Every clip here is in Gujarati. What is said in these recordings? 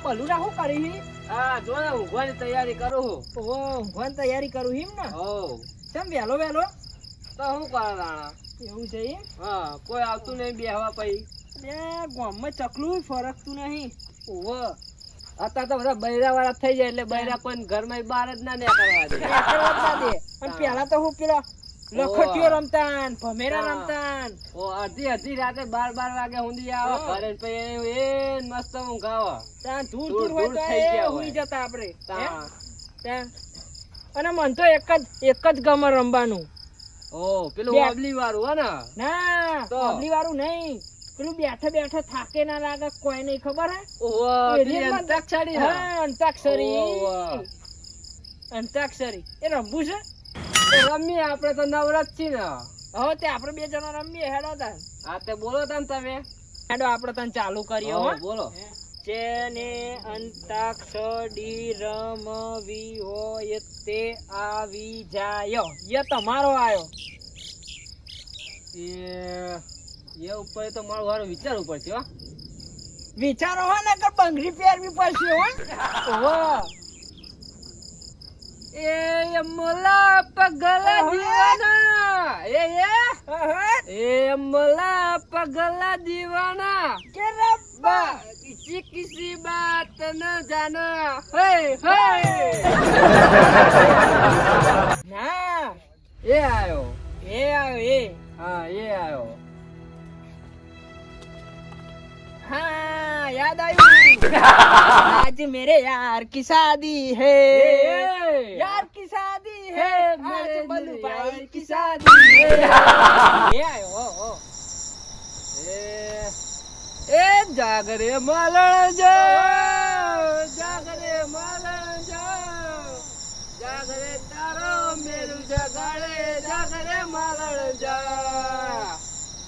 બલુરા શું કરી? હા જો ને ઊંઘવાની તૈયારી કરું. ઓહો, ઊંઘવાની તૈયારી કરું એમ ને? હો કેમ વહેલો વહેલો? તો શું કરે રાણા? એવું છે એમ? હા કોઈ આવતું નહીં બેહવા પઈ. બે ગામમાં ચકલું ફરકતું નહીં. ઓહો અત્યારે તો બધા બૈરા વાળા થઈ જાય એટલે બૈરા કોઈ ઘરમાં બહાર જ ના નીકળવા દે. નીકળવા જ ના દે. અને પેલા તો હું પેલા લખટીઓ રમતાન, ભમેરા હા. રમતાન. ઓ અડધી રાતે 12 વાગે સુધી આવે હા. ઘરે ને પછી એ મસ્ત ઊંઘ આવે. ત્યાં દૂર દૂર દૂર હોય તો થઈ ગયા હુઈ હોય. જતા આપણે. તા. ત્યાં અને મન તો એક જ ગમે રમવાનું. ઓ પેલું બે- વાબલી વાળું હે ને? ના તો? પબલી વાળું નહીં. પેલું બેઠે બેઠે થાકે ના લાગે કોઈ નહીં ખબર હે? ઓહો એ પેલી રીતમાં- અંતાક્ષરી હે? હા, અંતાક્ષરી. ઓહો. અંતાક્ષરી એ રમવું છે? તો રમીએ આપણે તો નવરાત છીએ ને. હવે તે આપણે બે જણા રમીએ હેડો તાન. હા તે બોલો તમે. હેડો આપણે તને ચાલુ કરીએ હો. બોલો. જેને અંતાક્ષરી રમવી હોય તે આવી જાય. ય તમારો આયો. એ ઉપર તો મારું વારો વિચારવું પડશે હો. વિચારો હો ને કે બંગડી પહેરવી પડશે હો. ઓહો. એ મોલા પગલા દીવાના એ મોલા પગલા દીવાના કે રબ્બા किसी किसी बात न जाना हे हे ના ये आयो એ આવ્યો એ. हाँ ये आयो हाँ याद आयु. आज मेरे यार की शादी है. यार की शादी है. आज बल्लू भाई की शादी है. ये आयो हो. ए जागरे मालण जागरे तारो मेरू जगाड़े जागरे मालण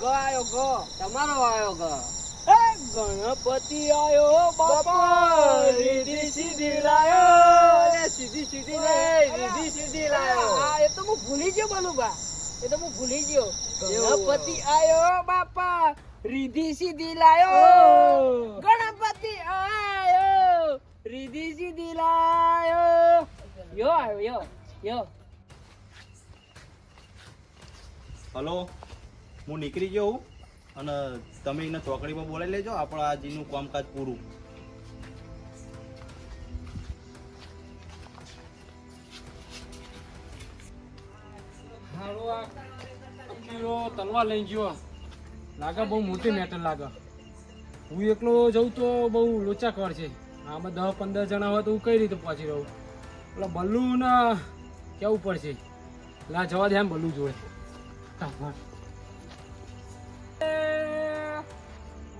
गो आयो गो તમારો આયો ગો. गणपति आयो बापा રીધી સીધી લાયો એ સીધી સીધી નહીં રીધી સીધી લાયો. હા એ તો હું ભૂલી ગયો બલુબા. એ તો હું ભૂલી ગયો. એવું. ગણપતિ આયો બાપા રીધી સીધી લાયો. ગણપતિ આયો રીધી સીધી લાયો. યો આયો યો. હલો, હું નીકળી ગયો હું અને તમે એને ચોકડીમાં બોલાવી લેજો. આપણા આજનું કામકાજ પૂરું. હાલો આ કિલો તલવાર લઈ ગયો લાગે બહુ મોટી મેટર લાગે. હું એકલો જઉં તો બહુ લોચા કર છે. આમાં 10-15 જણા હોય તો હું કઈ રીતે પહોંચી રહું. એટલે બલ્લુ ને કેવું પડશે. લા જવા દે, આમ બલ્લુ જોડે.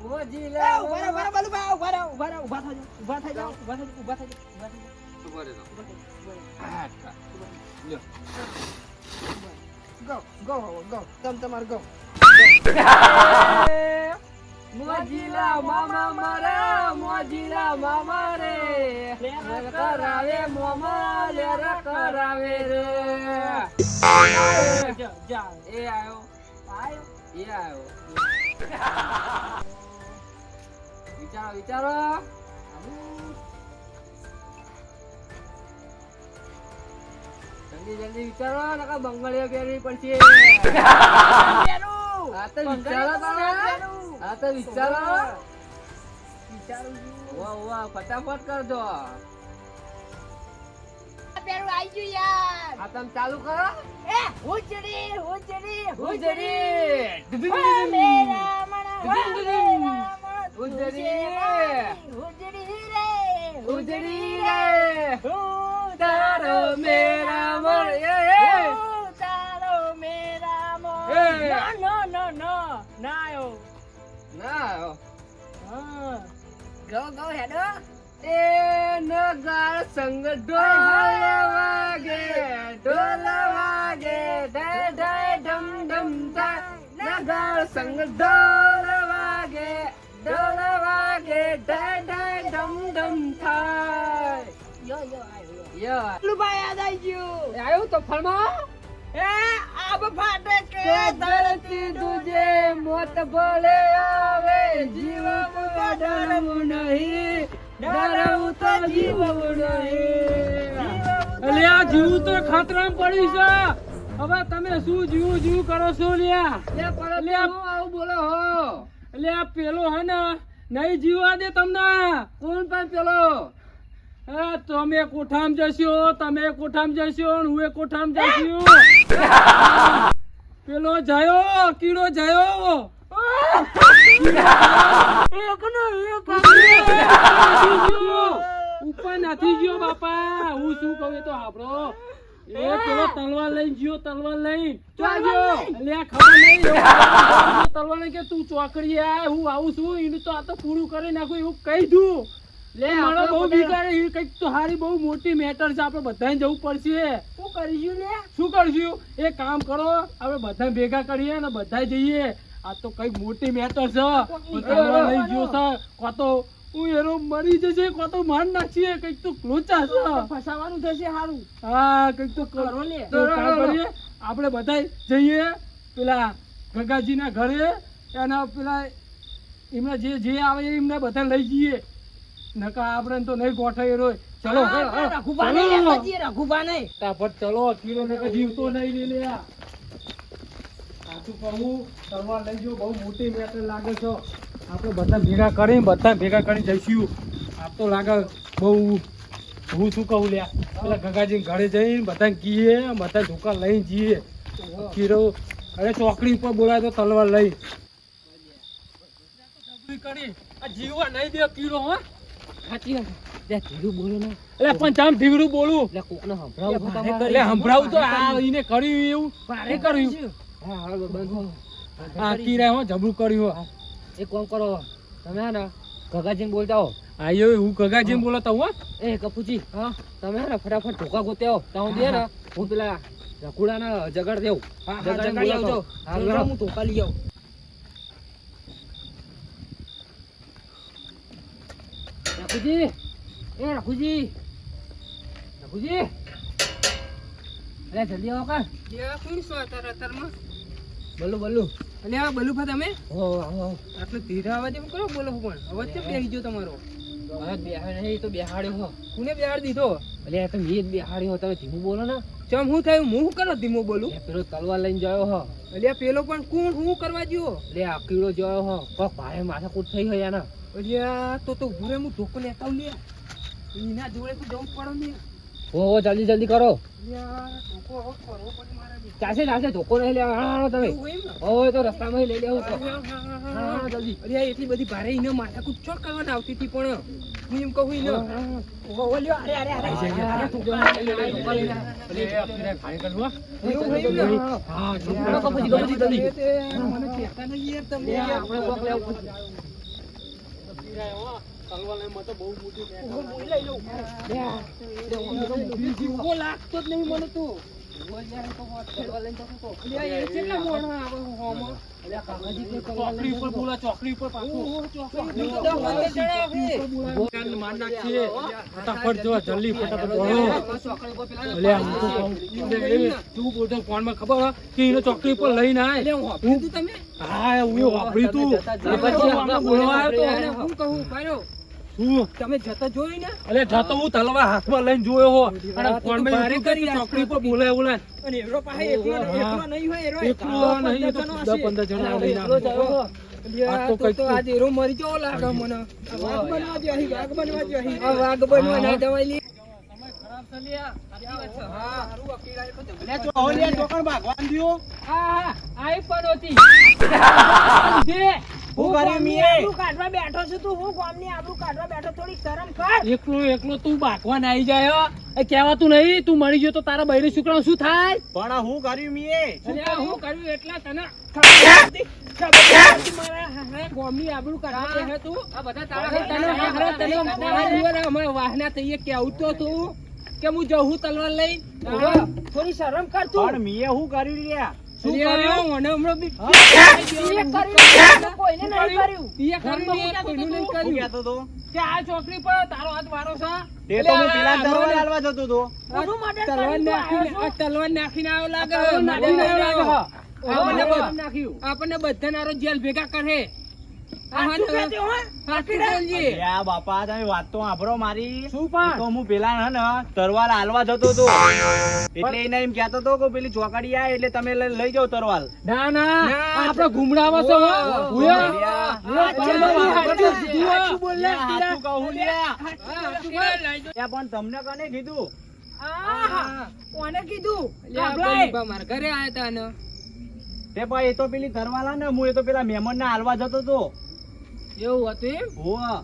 ઉભા રહો બલુબા. ઉભા થઈ જાઓ. Go. તમારે go. મોજીલા મામા મારા મોજીલા મામા રે કરાવે મોમા લેર કરાવે રે. જા. એ આયો આયો. એ આયો. વિચારો જલ્દી વિચારો નકા બંગળીઓ પહેરવી પડશે. હા તો વિચારો તમે. હા તો વિચારો. વાહ ફટાફટ કરજો. હા તમે ચાલુ કરો. હુજડી ઉજળી રે તારો મેરા મર ના Go હેડો. એ નગાર સંગ ઢોલ વાગે ધે ધે ઢમ ઢમ થાય. નગાર સંગ ઢોલ વાગે ધે ધે ઢમ ઢમ થાય. યો લુભાઈ યાદ આવી ગયું. આવ્યું તો ફળમાં આબ ફાટે કે કે ધરતી તુજે મોત ભલે આવે જીવ ડરવું નહીં ડરવું તો જીવવું નહીં. અલ્યા જીવ તો ખતરામાં પડી છે. હવે તમે શું જીવ કરો છો લ્યા? અલ્યા હું આવું બોલો હો? અલ્યા પેલો હે ને નહીં જીવવા દે તમને. કોણ પણ પેલો? તમે કોઠામાં જશો, ને હું કોઠામાં જશું. પેલો જયો કીડો જયો. ઉપર નથી ગયો બાપા. હું શું કહું એ તો આપણો એ પેલો તલવાર લઈને ગયો. તલવાર લઈને અલ્યા ખબર નહીં તલવાર લઈને કે તું ચોકડી આ હું આવું છું. એનું તો આ તો પૂરું કરી નાખું એવું કહી દઉં. લે મારો બહુ બિગાડે. એ કઈક તો હારી બહુ મોટી મેટર છે. આપણે બધાને જવું પડશે. શું કરશું? એક કામ કરો, આપણે બધા ભેગા કરીએ ને બધા જઈએ. આ તો કઈક મોટી મેટર છે. તલવાર લઈ ગયો છે. કાતો હું એનો મરી જશે, કાતો માર નાખીએ. કઈક તો લોચા છે. ફસાવાનું થશે હારું. હા કઈક તો કરો લે. તો કામ કરીએ, આપણે બધા જઈએ પેલા ગગાજી ના ઘરે. એના પેલા એમના જે આવે એમને બધા લઈ જઈએ. નકા આપણે તો નહીં ગોઠાઈ રહ્યો. ચલો રઘુભા નહીં લેવા જઈએ, રઘુભા નહીં. ફટાફટ ચલો. કિલો નકા જીવતો નહીં લે. સાચું કહું, તલવાર લઈ જો બહુ મોટી મેટર લાગે છે. આપણે બધા ભેગા કરી જઈશું. આપ તો લાગે બહુ. હું શું કહું લ્યા, પેલા ગગાજી ઘરે જઈને બધા કીએ, બધા ધોકા લઈને જઈએ. કીરો અરે ચોકડી ઉપર બોલાય તો તલવાર લઈ કરી આ જીવવા નહીં દે કીરો. હા સાચી વાત. ધીરું બોલો ને. એટલે પણ ચામ ધીરું બોલું. કોકને સંભળાવું એટલે સંભળાવું તો આ એને કર્યું એવું ભારે કર્યું. હા હા બંધ હો. આ કીરા હો જબરું કર્યું. એક કામ કરો, તમે હે ને ગગાજીને બોલતા હો. આયો હું ગગાજી બોલતા હું. એ કપૂજી, હા તમે હે ને ફટાફટ ધોકા ગોતે આવો. ત્યાં દે ને હું પેલા રકુડાને જગાડ દેવું. જગાડી આવજો. હું ધોકા લઈ આવું. રઘુજી, એ રઘુજી, રઘુજી, અરે જલ્દી આવો કા. બલ્લુ અલ્યા બલુભા તમે હો આવો. આટલું ધીરા અવાજ એમ કરો બોલો પણ અવાજ કેમ બેસી ગયો તમારો? હવે બેહાડ નહીં તો બેહાડ્યો હો. કોને બેહાડ દીધો? અલે આ તો મેં જ બેહાડ્યો હો. તમે ધીમું બોલો ને. ચમ હું થયું? હું કરો ધીમો બોલું? એ પેલો તલવાર લઈને ગયો હો. અલ્યા પેલો પણ કોણ હું કરવા ગયો? એટલે આ કીડો ગયો હો. કોક ભારે માથાકૂટ થઈ હોય એના. અલ્યા તો ઉભું રે, હું ધોકો લેતા આવું લે. એના જોડે તો જવું પડે ને. હો જલ્દી કરો. અલ્યા ધોકો હવે કરવો પડે મારા બી. ચાલશે ધોકો નહીં લેવા. હા તમે એવું હોય ને? હવે તો રસ્તામાં લઈ લેવું તો. હા જલ્દી. અલ્યા એટલી બધી ભારે એને માથાકૂટ ચોક કરવાના આવતી હતી પણ હું એમ કહું એને ઓલ્યો અરે અરે અરે એવું હોય ને? હા કપૂજી જલ્દી. મને કહેતા નહીં યાર તમે. આપણે કોક લેવું. જીવો લાગતો જ નહીં મને તો. અલ્યા એ કેટલા મોણા આવે હોમાં? ચોકડી ઉપર બોલા. ચોકડી ઉપર પાછું ચોકડી તો દસ પંદર જણા છે. માર નાખીએ. ફટાફટ જો જલ્દી ફટાફટ દોડો. અલ્યા હું તો કહું તું બોલતો ફોનમાં ખબર હે કે એને ચોકડી ઉપર લઈને આય. અલ્યા હું વાપર્યું તું તમે? હા હું વાપરી તું. પછી આપણે બોલવા આવ્યો અરે તો હું કહું પાડો શું? તમે જતા જોઈ ને? અલે જતો હું તલવાર હાથમાં લઈને જોયો હો. અને રાત તો ફોનમાં ભારે એવું કહે કે કરી ચોકડી ઉપર બોલાય. અને એરો પાસે એકલો નહીં હોય એરો એકલો નહીં, એ તો 10-15 જણા લઈને એકલો જ આવ્યો હો. અલ્યા, આ તો તો કંઈક તો આજે એરો મરી ગયો લાગે મને. આ વાઘ બનવા જો અહીં, વાઘ બનવા જો અહીં. આ વાઘ બનવા ના જવાય લી. હા, હારું અકેલા એક જ. હા આઈ પણ હતી. હું ગામની આબરૂ કાઢવા બેઠો છું તું. હું ગામની આબરૂ કાઢવા બેઠો, થોડી શરમ કર. એકલો તું બાકવા ના આવી જાય હો. એ કહેવાતું નહીં. તું મરી ગયો તો તારા બૈરી છોકરાઓ શું થાય? પણ હું કર્યું મીએ? અલ્યા, હું કર્યું એટલા તને મારા હારા ગામની આબરૂ કાઢવા બેઠો તું. આ બધા તને અમે વાહના થઈએ કેવું તો તું કે હું જઉં તલવાર લઈ. થોડી શરમ કર તું. પણ મીએ હું કર્યું લ્યા? શું કર્યું? મને હમણાં બી કોઈને નહીં કર્યું. તીએ કર્યું ને કોઈનું નહીં હું કર્યું. કહેતો તો કે આ ચોકડી પર તારો હાથ વારો છે. તે તો હું પેલા દરવાજે હાલવા જતો તો. કોનું મર્ડર તલવાર કર્યું? નાખીને આ તલવાર નાખીને આવ્યો લાગે. તલવાર નાખીને આવ્યો લાગે. આપણને આપણને નાખ્યું. આપણને બધા નારો જેલ ભેગા કરે. સાચું કહેજો, હો? સાચું બોલજે. યા બાપા તમે વાત તો સાંભળો મારી. શું પણ? એ તો હું પેલા ને તરવાલ હાલવા જતો હતો એટલે એને એમ કહેતો હતો કે પેલી ચોકડી આય એટલે તમે લઈ જાઓ તરવાલ. ના ના આપણે ઘુમડાવા છો હો. હુયા. સાચું બોલ સાચું કહું લ્યા. સાચું બોલ. યા પણ તમને કને કીધું? આહા, કોને કીધું? અલ્યા, બાબલાએ. બલુભા મારા ઘરે આયા તા ને. તે ભાઈ એ તો પેલી તરવાલ ને હું એ તો પેલા મહેમાન ને હાલવા જતો હતો. એવું હતું એમ? હોવા.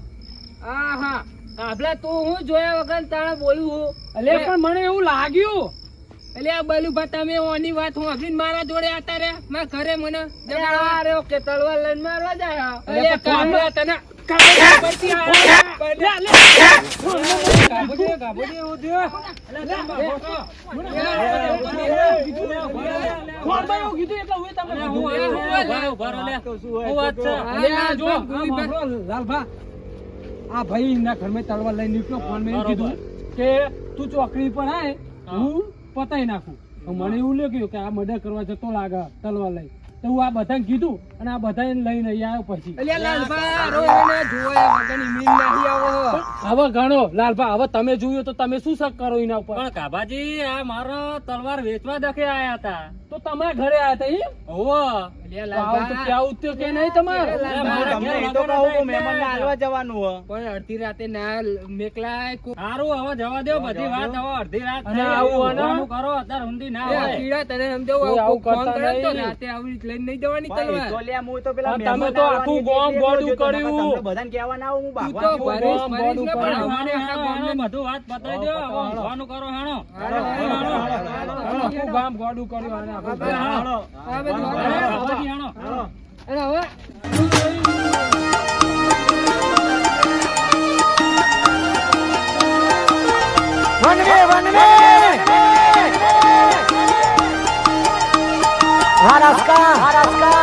આહા, કાબલા તું હું જોયા વગર તાણે બોલું હું. અલે પણ મને એવું લાગ્યું. અલ્યા બલુભા તમે ઓની વાત હું અભિન મારા જોડે આતા રે મારા ઘરે મને અરે ઓકે, તલવાર લઈને મારવા જાય. અલ્યા કાબલા તને લાલભા આ ભાઈ ના ઘરમાં તલવાર લઈને નીકળ્યો. ફોન મેં કીધું કે તું ચોકડી પર આય, હું પતાઈ નાખું. તો મને એવું લાગ્યું કે આ મર્ડર કરવા જતો લાગે તલવાર લઈ. તો હું આ બધાને કીધું અને આ બધા લઈને આવ્યો પછી. અલ્યા લાલભા રોઈને જોયા વગરની મીન નહીં આવો. હવે ગણો લાલભા, હવે તમે જોયું તો તમે શું શક કરો એના ઉપર? પણ કાભાજી આ મારો તલવાર વેચવા દખે આયા હતા. તો તમારા ઘરે આયા હતા એમ? ઓવો અલ્યા આવું તો લાલભા ક્યાં ઉત્યો કે નહીં તમારે? મારા તમને ઘેર એ તો લગન કહું કે હતા મહેમાન ને એટલે. હાલવા જવાનું હો. પણ અડધી રાતે ના મેકલાય કો હારું હવે જવા દો બધી વાત. હવે અડધી રાત અને થઈ. આવું અને? ઊંઘવાનું કરો અત્યારે ઊંધી ના એ હોય. કીડા તને સમજાવું કોઈ આવું ફોન કરતા કરે તો નહીં. રાતે આવી રીતે લઈને નહીં જવાની ભાઈ, એ તો તલવાર. લ્યા હું તો પેલા પણ તમે મહેમાન તો આવવાની આખું ગામ એટલે ગોળું જોતો. નકર કર્યું. તમને બધાને કહેવા ના આવું, હું તું ભાગવા તો જેવો. ભરીશ ભરીશ ને પણ હાણો, અમારે આખા હાણો, ગામને બધું વાત પતાઈ દો. હવે ઊંઘવાનું કરો હાણો. આખું ગામ ગોડું કર્યું અને આખું ગામ. હાલો. આ બધું હવે હાલો. કાભાજી હાણો. અને હવે મહારાષ્ટ્ર